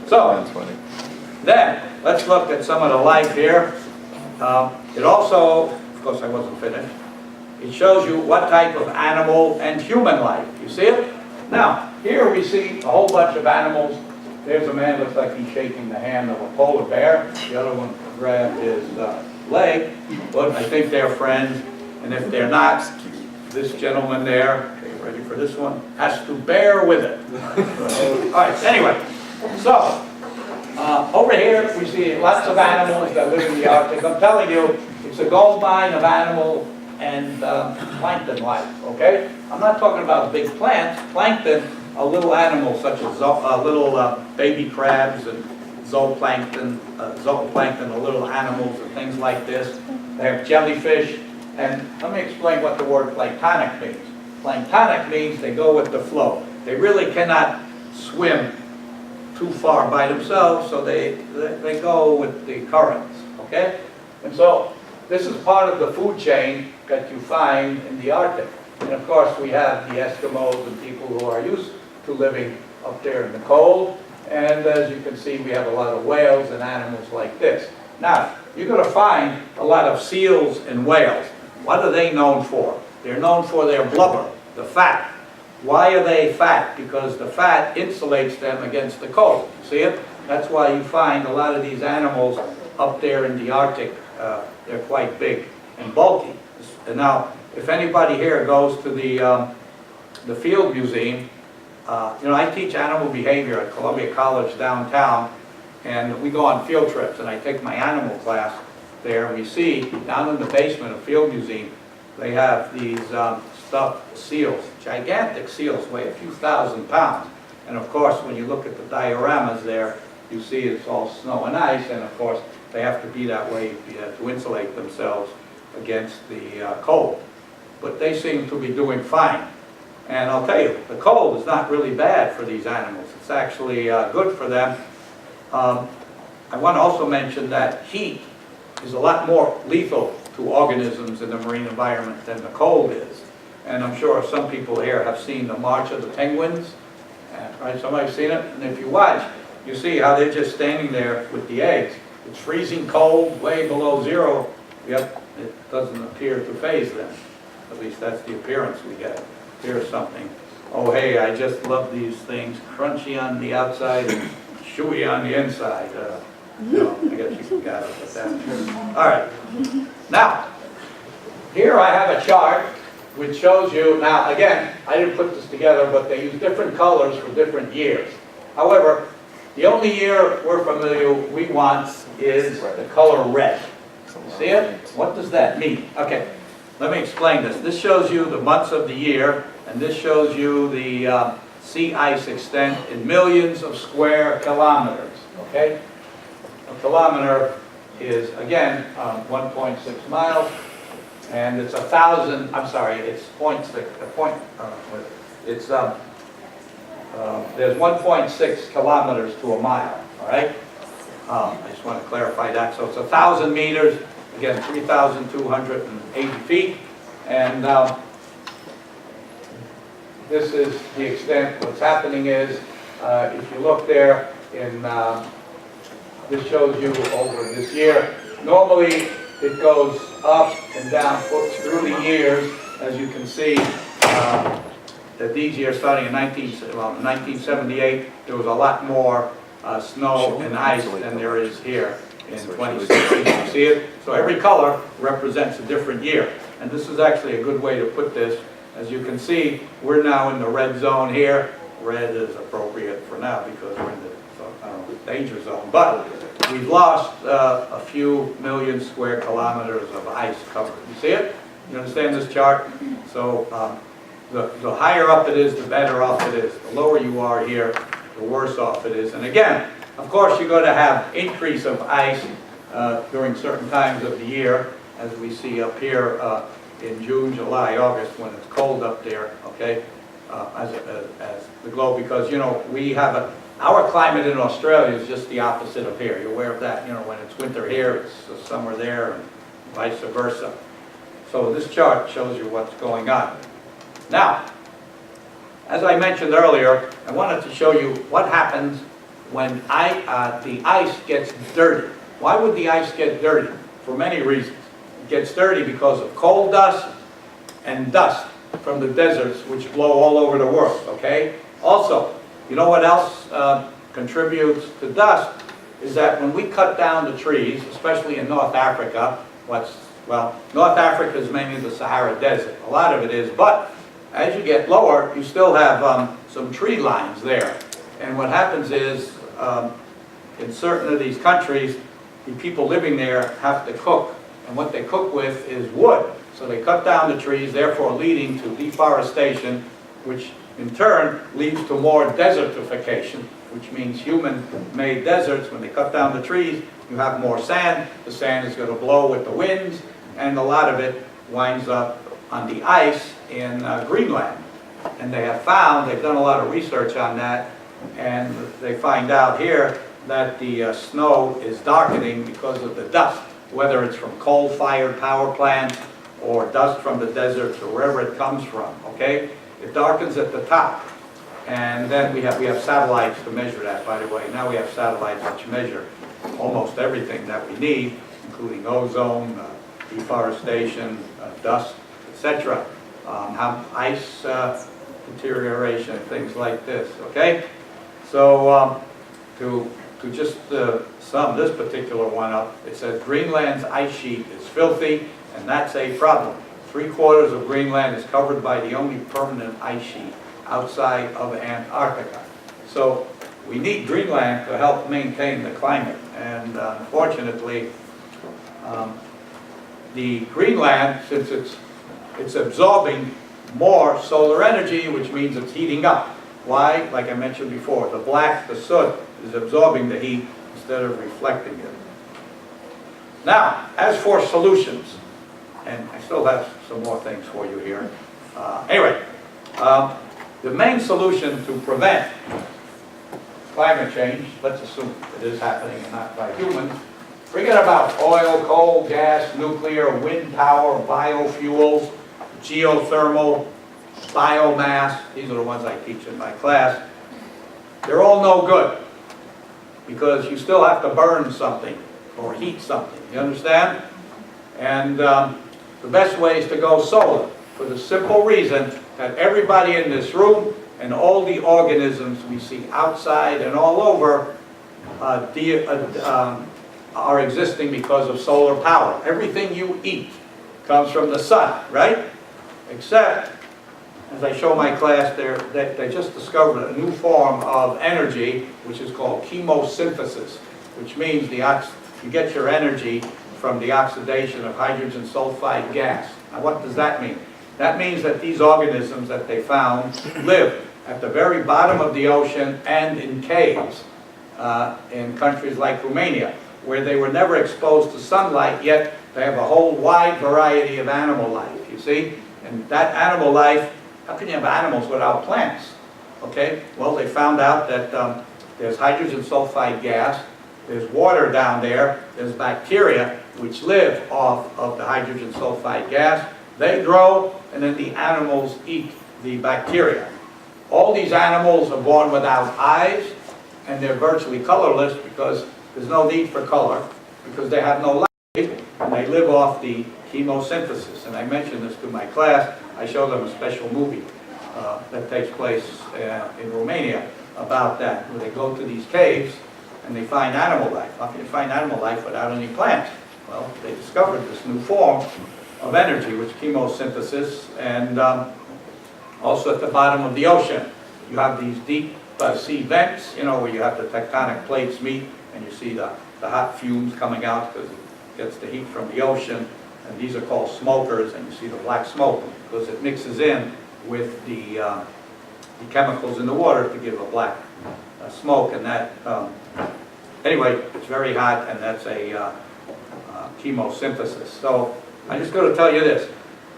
so then let's look at some of the life here. It also, of course I wasn't finished, it shows you what type of animal and human life. You see it? Now, here we see a whole bunch of animals. There's a man, looks like he's shaking the hand of a polar bear. The other one grabbed his leg, but I think they're friends. And if they're not, this gentleman there, okay, ready for this one, has to bear with it. All right, anyway, so over here we see lots of animals that live in the Arctic. I'm telling you, it's a gold mine of animals and plankton life, okay? I'm not talking about big plants. Plankton are little animals such as little baby crabs and zooplankton are little animals and things like this. They have jellyfish. And let me explain what the word planktonic means. Planktonic means they go with the flow. They really cannot swim too far by themselves, so they go with the currents, okay? And so this is part of the food chain that you find in the Arctic. And of course we have the Eskimos and people who are used to living up there in the cold. And as you can see, we have a lot of whales and animals like this. Now, you're going to find a lot of seals and whales. What are they known for? They're known for their blubber, the fat. Why are they fat? Because the fat insulates them against the cold. See it? That's why you find a lot of these animals up there in the Arctic. They're quite big and bulky. And now, if anybody here goes to the Field Museum, you know, I teach animal behavior at Columbia College downtown, and we go on field trips, and I take my animal class there, and we see down in the basement of Field Museum, they have these stuffed seals. Gigantic seals, weigh a few thousand pounds. And of course, when you look at the dioramas there, you see it's all snow and ice, and of course, they have to be that way to insulate themselves against the cold. But they seem to be doing fine. And I'll tell you, the cold is not really bad for these animals. It's actually good for them. I want to also mention that heat is a lot more lethal to organisms in the marine environment than the cold is. And I'm sure some people here have seen the March of the Penguins. Right? Somebody's seen it? And if you watch, you see how they're just standing there with the eggs. It's freezing cold, way below zero. Yep, it doesn't appear to faze them. At least that's the appearance we get. Here's something. Oh, hey, I just love these things. Crunchy on the outside and chewy on the inside. No, I guess you can get it with that. All right. Now, here I have a chart which shows you, now again, I didn't put this together, but they use different colors for different years. However, the only year we're familiar we want is the color red. See it? What does that mean? Okay, let me explain this. This shows you the months of the year, and this shows you the sea ice extent in millions of square kilometers. Okay? A kilometer is, again, 1.6 miles, and it's 1,000, I'm sorry, it's there's 1.6 kilometers to a mile, all right? I just want to clarify that. So it's 1,000 meters, again, 3,280 feet, and this is the extent. What's happening is, if you look there, this shows you over this year. Normally, it goes up and down through the years, as you can see. That these years, starting in 1978, there was a lot more snow and ice than there is here in 2016. You see it? So every color represents a different year. And this is actually a good way to put this. As you can see, we're now in the red zone here. Red is appropriate for now because we're in the danger zone. But we've lost a few million square kilometers of ice cover. You see it? You understand this chart? So the higher up it is, the better off it is. The lower you are here, the worse off it is. And again, of course, you're going to have increase of ice during certain times of the year, as we see up here in June, July, August, when it's cold up there, okay, as the globe, because, you know, we have our climate in Australia is just the opposite of here. You're aware of that, you know, when it's winter here, it's summer there, and vice versa. So this chart shows you what's going on. Now, as I mentioned earlier, I wanted to show you what happens when the ice gets dirty. Why would the ice get dirty? For many reasons. It gets dirty because of coal dust and dust from the deserts, which blow all over the world, okay? Also, you know what else contributes to dust? Is that when we cut down the trees, especially in North Africa, North Africa is mainly the Sahara Desert. A lot of it is, but as you get lower, you still have some tree lines there. And what happens is, in certain of these countries, the people living there have to cook. And what they cook with is wood. So they cut down the trees, therefore leading to deforestation, which in turn leads to more desertification, which means human-made deserts. When they cut down the trees, you have more sand. The sand is going to blow with the winds, and a lot of it winds up on the ice in Greenland. And they have found, they've done a lot of research on that, and they find out here that the snow is darkening because of the dust, whether it's from coal-fired power plants or dust from the deserts or wherever it comes from, okay? It darkens at the top. And then we have satellites to measure that, by the way. Now we have satellites which measure almost everything that we need, including ozone, deforestation, dust, etc. Ice deterioration, things like this, okay? So to just sum this particular one up, it says Greenland's ice sheet is filthy, and that's a problem. 3/4 of Greenland is covered by the only permanent ice sheet outside of Antarctica. So we need Greenland to help maintain the climate, and unfortunately, the Greenland, since it's absorbing more solar energy, which means it's heating up. Why? Like I mentioned before, the soot is absorbing the heat instead of reflecting it. Now, as for solutions, and I still have some more things for you here. The main solution to prevent climate change, let's assume it is happening and not by humans, forget about oil, coal, gas, nuclear, wind power, biofuels, geothermal, biomass. These are the ones I teach in my class. They're all no good because you still have to burn something or heat something. You understand? And the best way is to go solar for the simple reason that everybody in this room and all the organisms we see outside and all over are existing because of solar power. Everything you eat comes from the sun, right? Except, as I show my class there, that they just discovered a new form of energy, which is called chemosynthesis, which means you get your energy from the oxidation of hydrogen sulfide gas. Now what does that mean? That means that these organisms that they found live at the very bottom of the ocean and in caves in countries like Romania, where they were never exposed to sunlight, yet they have a whole wide variety of animal life, you see? And that animal life, how can you have animals without plants? Okay, well they found out that there's hydrogen sulfide gas, there's water down there, there's bacteria which live off of the hydrogen sulfide gas. They grow, and then the animals eat the bacteria. All these animals are born without eyes, and they're virtually colorless because there's no need for color, because they have no light, and they live off the chemosynthesis. And I mentioned this to my class. I show them a special movie that takes place in Romania about that, where they go to these caves and they find animal life. How can you find animal life without any plants? Well, they discovered this new form of energy, which is chemosynthesis, and also at the bottom of the ocean. You have these deep sea vents, you know, where you have the tectonic plates meet, and you see the hot fumes coming out because it gets the heat from the ocean, and these are called smokers, and you see the black smoke because it mixes in with the chemicals in the water to give a black smoke, and that, anyway, it's very hot, and that's a chemosynthesis. So I'm just going to tell you this.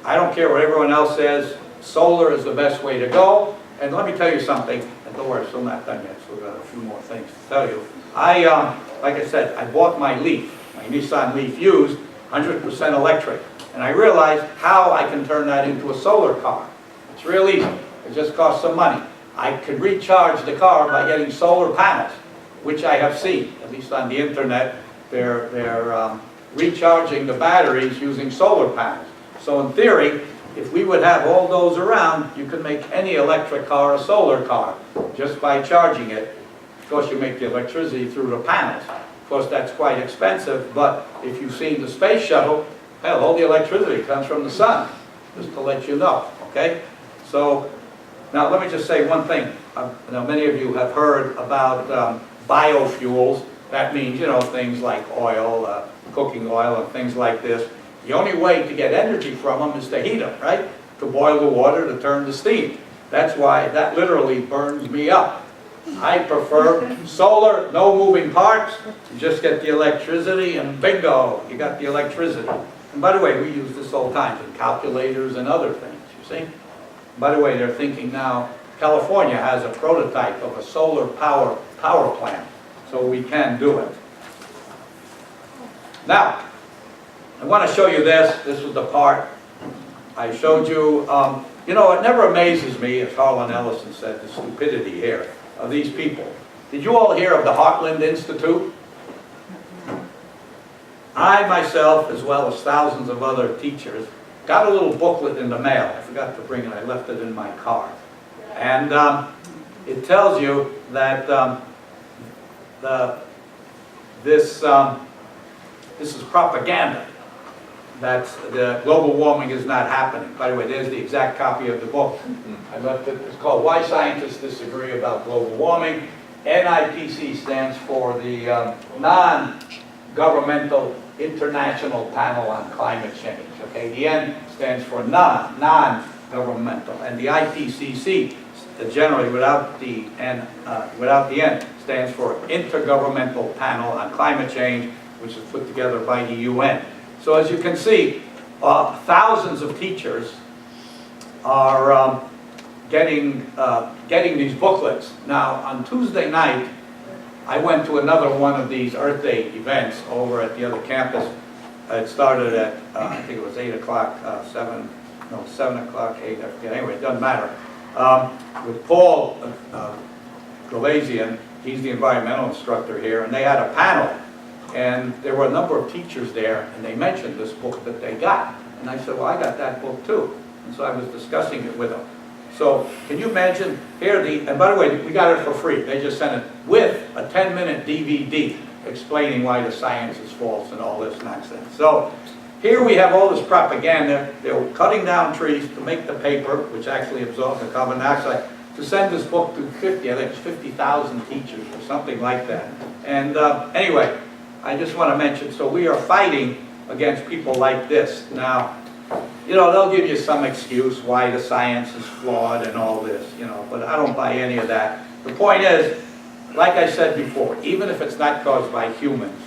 I don't care what everyone else says, solar is the best way to go. And let me tell you something, and don't worry, I'm still not done yet, so we've got a few more things to tell you. Like I said, I bought my Leaf, my Nissan Leaf used, 100% electric. And I realized how I can turn that into a solar car. It's real easy. It just costs some money. I could recharge the car by getting solar panels, which I have seen, at least on the internet. They're recharging the batteries using solar panels. So in theory, if we would have all those around, you could make any electric car a solar car just by charging it. Of course, you make the electricity through the panels. Of course, that's quite expensive, but if you've seen the space shuttle, hell, all the electricity comes from the sun, just to let you know, okay? So, now let me just say one thing. Now, many of you have heard about biofuels. That means, you know, things like oil, cooking oil and things like this. The only way to get energy from them is to heat them, right? To boil the water, to turn the steam. That's why that literally burns me up. I prefer solar, no moving parts. You just get the electricity and bingo, you got the electricity. And by the way, we use this all the time in calculators and other things, you see? By the way, they're thinking now, California has a prototype of a solar power plant, so we can do it. Now, I want to show you this. This was the part I showed you. You know, it never amazes me, as Harlan Ellison said, the stupidity here of these people. Did you all hear of the Heartland Institute? I myself, as well as thousands of other teachers, got a little booklet in the mail. I forgot to bring it. I left it in my car. And it tells you that this is propaganda. That the global warming is not happening. By the way, there's the exact copy of the book. I left it. It's called Why Scientists Disagree About Global Warming. NIPC stands for the Non-Governmental International Panel on Climate Change. Okay, the N stands for non-governmental, and the IPCC, generally without the N, stands for Intergovernmental Panel on Climate Change, which is put together by the UN. So as you can see, thousands of teachers are getting these booklets. Now, on Tuesday night, I went to another one of these Earth Day events over at the other campus. It started at, I think it was 8 o'clock, 7 o'clock, 8, I forget. Anyway, it doesn't matter. With Paul Galasian, he's the environmental instructor here, and they had a panel. And there were a number of teachers there, and they mentioned this book that they got. And I said, well, I got that book too. And so I was discussing it with them. So can you imagine, and by the way, we got it for free. They just sent it with a 10-minute DVD explaining why the science is false and all this nonsense. So here we have all this propaganda. They were cutting down trees to make the paper, which actually absorbs the carbon dioxide, to send this book to 50,000 teachers or something like that. And anyway, I just want to mention, so we are fighting against people like this. Now, you know, they'll give you some excuse why the science is flawed and all this, you know, but I don't buy any of that. The point is, like I said before, even if it's not caused by humans,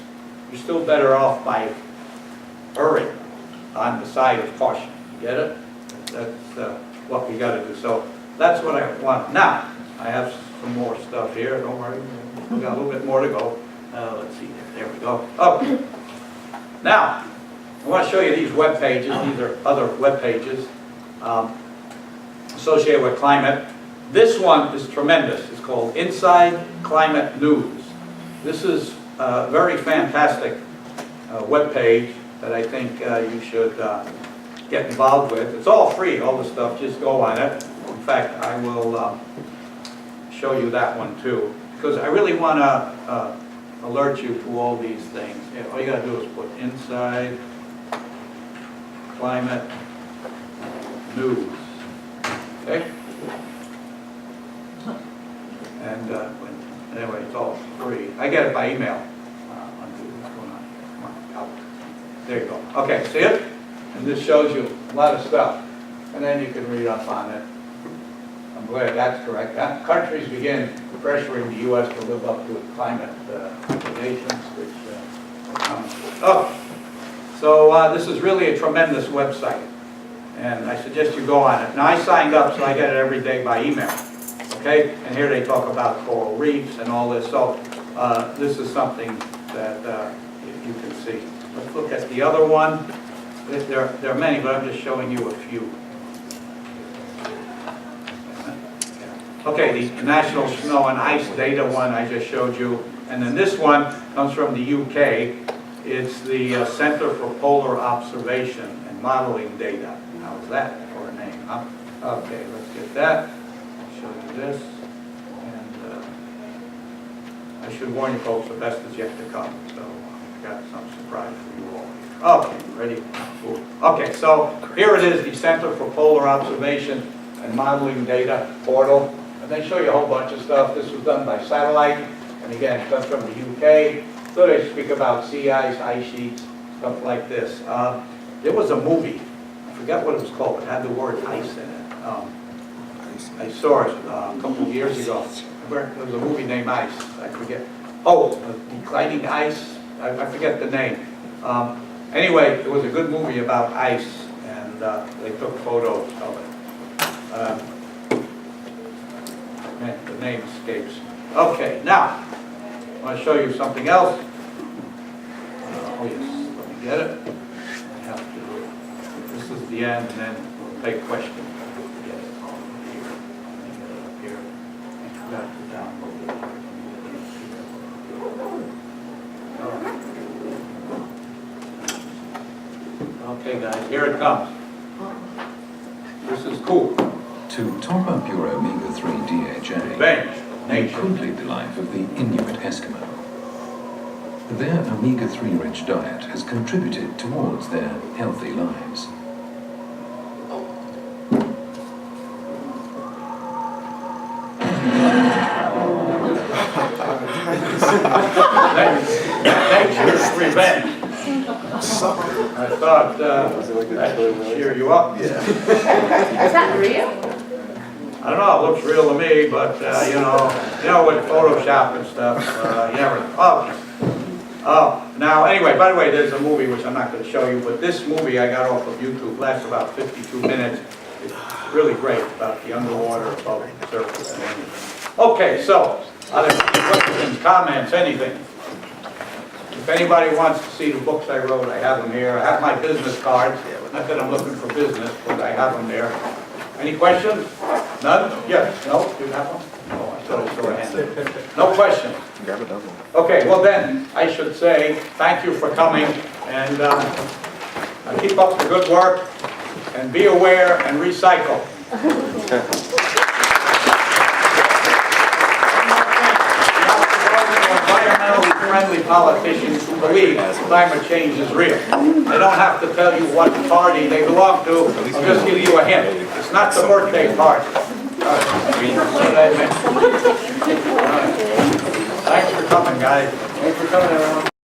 you're still better off by erring on the side of caution. You get it? That's what we got to do. So that's what I want. Now, I have some more stuff here. Don't worry. We've got a little bit more to go. Let's see. There we go. Oh, now, I want to show you these web pages. These are other web pages associated with climate. This one is tremendous. It's called Inside Climate News. This is a very fantastic web page that I think you should get involved with. It's all free, all the stuff. Just go on it. In fact, I will show you that one too, because I really want to alert you to all these things. Yeah, all you got to do is put Inside Climate News. Okay? And anyway, it's all free. I get it by email. What's going on? Come on, out. There you go. Okay, see it? And this shows you a lot of stuff. And then you can read up on it. I'm glad that's correct. Countries begin pressuring the U.S. to live up to its climate obligations, which so this is really a tremendous website. and I suggest you go on it. Now, I signed up, so I get it every day by email, okay? And here they talk about coral reefs and all this, so this is something that you can see. Let's look at the other one. There are many, but I'm just showing you a few. Okay, the National Snow and Ice Data one I just showed you. And then this one comes from the UK. It's the Center for Polar Observation and Modeling Data. How's that for a name, huh? Okay, let's get that. I'll show you this. And I should warn you folks, the best is yet to come. So I've got some surprise for you all. Okay, ready? Cool. Okay, so here it is, the Center for Polar Observation and Modeling Data portal. And they show you a whole bunch of stuff. This was done by satellite. And again, it comes from the UK. So they speak about sea ice sheets, stuff like this. There was a movie, I forget what it was called, it had the word ice in it. I saw it a couple of years ago. There was a movie named Ice, I forget. Oh, Declining Ice, I forget the name. Anyway, it was a good movie about ice, and they took photos of it. Man, the name escapes me. Okay, now, I want to show you something else. Oh yes, let me get it. I have to, this is the end, and then we'll take questions. Get it here. Get it up here. I forgot to download it. Okay guys, here it comes. This is cool. To top up your omega-3 DHA, Revenge. you Nature. could lead the life of the Inuit Eskimo. Their omega-3 rich diet has contributed towards their healthy lives. Nature's revenge. I thought that should cheer you up. Is that real? I don't know, it looks real to me, but you know with Photoshop and stuff, you never know. Oh, now anyway, by the way, there's a movie which I'm not going to show you, but this movie I got off of YouTube, lasts about 52 minutes. It's really great about the underwater, above the surface and everything. Okay, so, other questions, comments, anything? If anybody wants to see the books I wrote, I have them here. I have my business cards. Not that I'm looking for business, but I have them there. Any questions? None? Yes? No? You have one? Oh, I thought I saw a hand. No questions? Okay, well then, I should say thank you for coming, and keep up the good work, and be aware and recycle. Environmentally friendly politicians who believe climate change is real. They don't have to tell you what party they belong to. I'll just give you a hint. It's not the birthday party. Thanks for coming, guys. Thanks for coming, everyone.